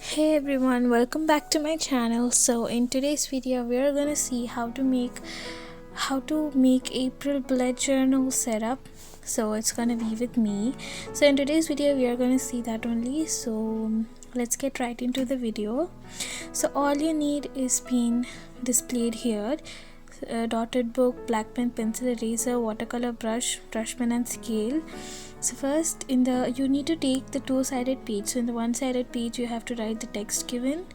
Hey everyone, welcome back to my channel. So in today's video we are gonna see how to make April bullet journal setup. So it's gonna be with me. So in today's video we are gonna see that only. So let's get right into the video. So all you need is being displayed here: dotted book, black pen, pencil, eraser, watercolor brush, brush pen and scale. So first you need to take the two-sided page. So in the one-sided page you have to write the text given,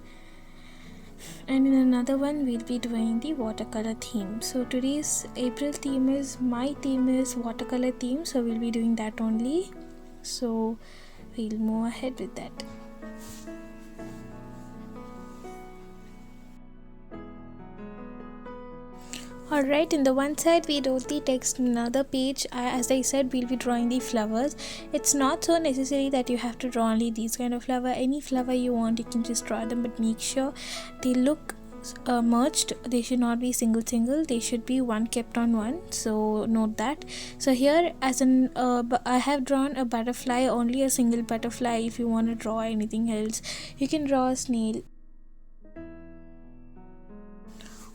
and in another one we'll be doing the watercolor theme. So today's April theme is, my theme is watercolor theme, so we'll be doing that only. So we'll move ahead with that. Alright, in the one side we wrote the text, in another page, as I said, we'll be drawing the flowers. It's not so necessary that you have to draw only these kind of flower. Any flower you want, you can just draw them, but make sure they look merged. They should not be single, they should be one kept on one, so note that. So here, as an I have drawn a butterfly, only a single butterfly. If you want to draw anything else, you can draw a snail,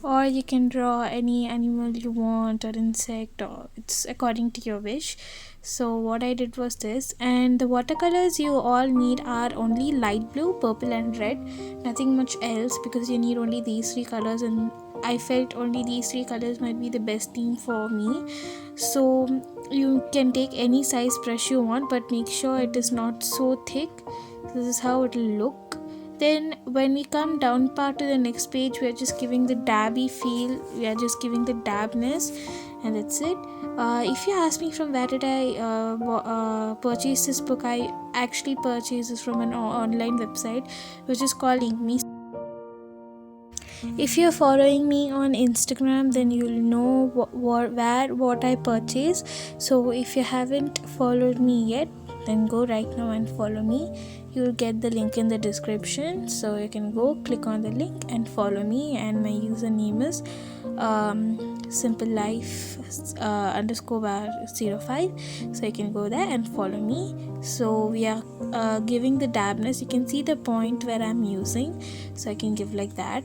or you can draw any animal you want, or insect, or it's according to your wish. So what I did was this, and the watercolors you all need are only light blue, purple and red, nothing much else, because you need only these three colors, and I felt only these three colors might be the best theme for me. So you can take any size brush you want, but make sure it is not so thick. This is how it will look. Then when we come down part to the next page, we are just giving the dabby feel, we are just giving the dabness, and that's it. If you ask me from where did I purchase this book, I actually purchased this from an online website which is called Inkme. If you're following me on Instagram, then you'll know what I purchased. So if you haven't followed me yet, then go right now and follow me. You'll get the link in the description, so you can go click on the link and follow me, and my username is simple life _05, so you can go there and follow me. So we are giving the dabness. You can see the point where I'm using, so I can give like that.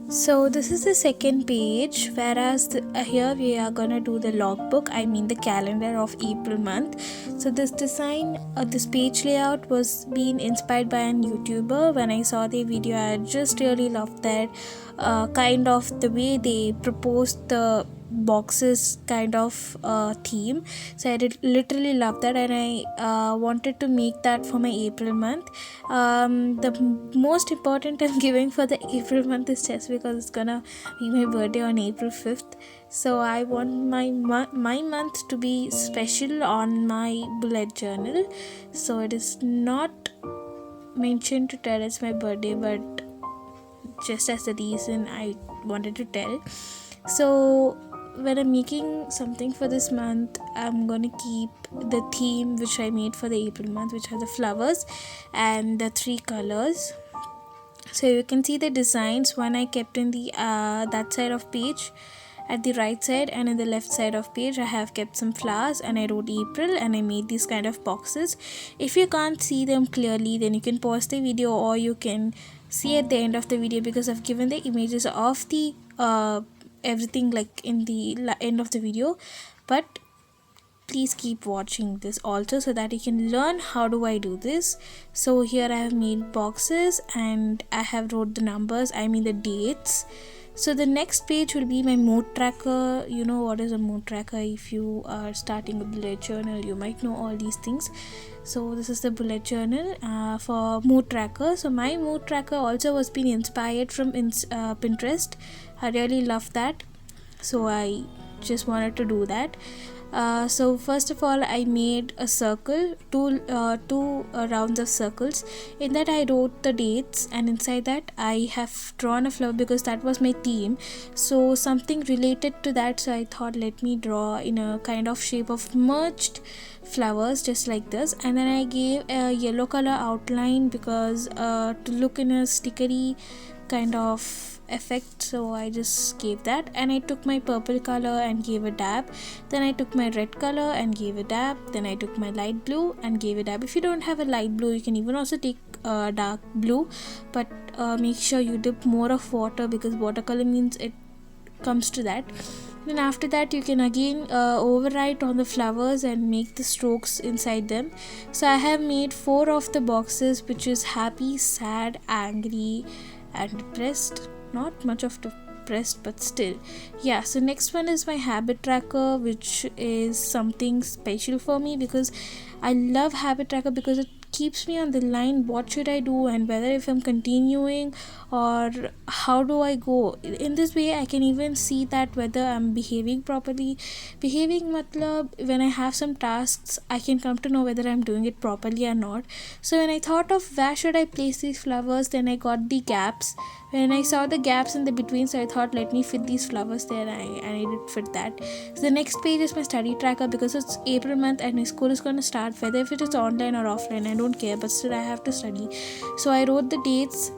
So this is the second page, whereas here we are gonna do the logbook, I mean the calendar of April month. So this design, this page layout was being inspired by an YouTuber. When I saw the video, I just really loved that kind of the way they proposed the boxes kind of theme. So I did literally love that, and I wanted to make that for my April month. The most important I'm giving for the April month is just because it's gonna be my birthday on April 5th. So I want my month to be special on my bullet journal. So it is not mentioned to tell it's my birthday, but just as the reason I wanted to tell. So when I'm making something for this month, I'm gonna keep the theme which I made for the April month, which are the flowers and the three colors. So you can see the designs. One I kept in the that side of page at the right side, and in the left side of page I have kept some flowers, and I wrote April, and I made these kind of boxes. If you can't see them clearly, then you can pause the video, or you can see at the end of the video, because I've given the images of the everything like in the end of the video. But please keep watching this also, so that you can learn how do I do this. So here I have made boxes, and I have wrote the numbers, I mean the dates. So the next page will be my mood tracker. You know what is a mood tracker. If you are starting a bullet journal, you might know all these things. So this is the bullet journal for mood tracker. So my mood tracker also was being inspired from Pinterest. I really love that, so I just wanted to do that. So first of all, I made a circle, two rounds of circles. In that I wrote the dates, and inside that I have drawn a flower because that was my theme. So something related to that, so I thought let me draw in a kind of shape of merged flowers just like this. And then I gave a yellow color outline because to look in a stickery kind of effect, so I just gave that. And I took my purple color and gave a dab. Then I took my red color and gave a dab. Then I took my light blue and gave a dab. If you don't have a light blue, you can even also take dark blue, but make sure you dip more of water because watercolor means it comes to that. Then after that you can again overwrite on the flowers and make the strokes inside them. So I have made 4 of the boxes, which is happy, sad, angry and depressed. Not much of depressed, but still, yeah. So next one is my habit tracker, which is something special for me because I love habit tracker because it keeps me on the line what should I do and whether if I'm continuing or how do I go. In this way I can even see that whether I'm behaving properly. Behaving matlab when I have some tasks I can come to know whether I'm doing it properly or not. So when I thought of where should I place these flowers, then I got the gaps. When I saw the gaps in the between, so I thought let me fit these flowers there, and I did fit that. So the next page is my study tracker because it's April month and my school is going to start, whether if it is online or offline I don't care, but still I have to study. So I wrote the dates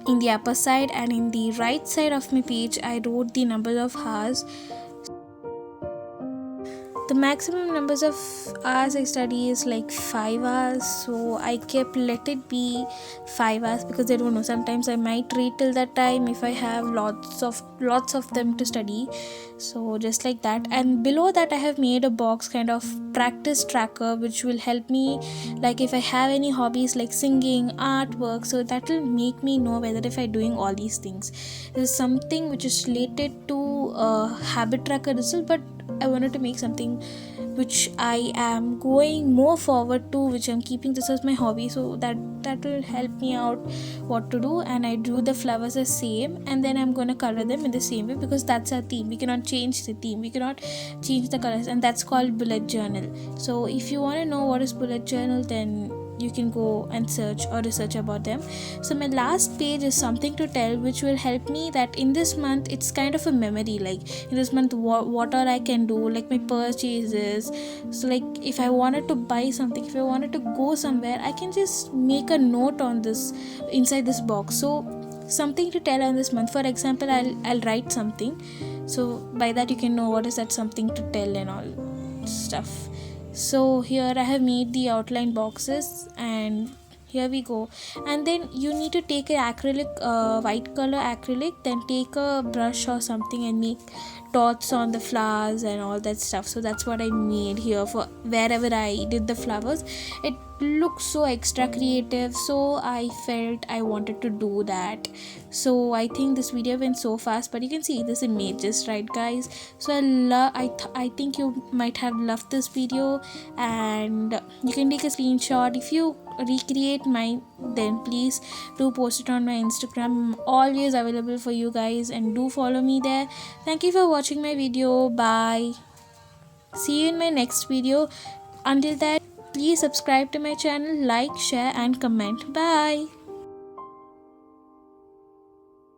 in the upper side, and in the right side of my page I wrote the number of hours. The maximum numbers of hours I study is like 5 hours, so I kept let it be 5 hours because I don't know, sometimes I might read till that time if I have lots of them to study. So just like that, and below that I have made a box kind of practice tracker which will help me, like if I have any hobbies like singing, artwork, so that will make me know whether if I'm doing all these things. There is something which is related to habit tracker result, but I wanted to make something which I am going more forward to, which I'm keeping this as my hobby, so that will help me out what to do. And I drew the flowers the same, and then I'm gonna color them in the same way because that's our theme. We cannot change the theme, we cannot change the colors, and that's called bullet journal. So if you want to know what is bullet journal, then you can go and search or research about them. So my last page is something to tell, which will help me that in this month it's kind of a memory, like in this month what all I can do, like my purchases. So like if I wanted to buy something, if I wanted to go somewhere, I can just make a note on this inside this box. So something to tell on this month, for example, I'll write something, so by that you can know what is that something to tell and all stuff. So here I have made the outline boxes, and here we go. And then you need to take an acrylic, white color acrylic, then take a brush or something and make dots on the flowers and all that stuff. So that's what I made here for wherever I did the flowers. It looks so extra creative, so I felt I wanted to do that. So I think this video went so fast, but you can see this images, right guys? So I think you might have loved this video, and you can take a screenshot. If you recreate mine, then please do post it on my Instagram. I'm always available for you guys, and do follow me there. Thank you for watching my video. Bye, see you in my next video. Until that, please subscribe to my channel, like, share and comment. Bye.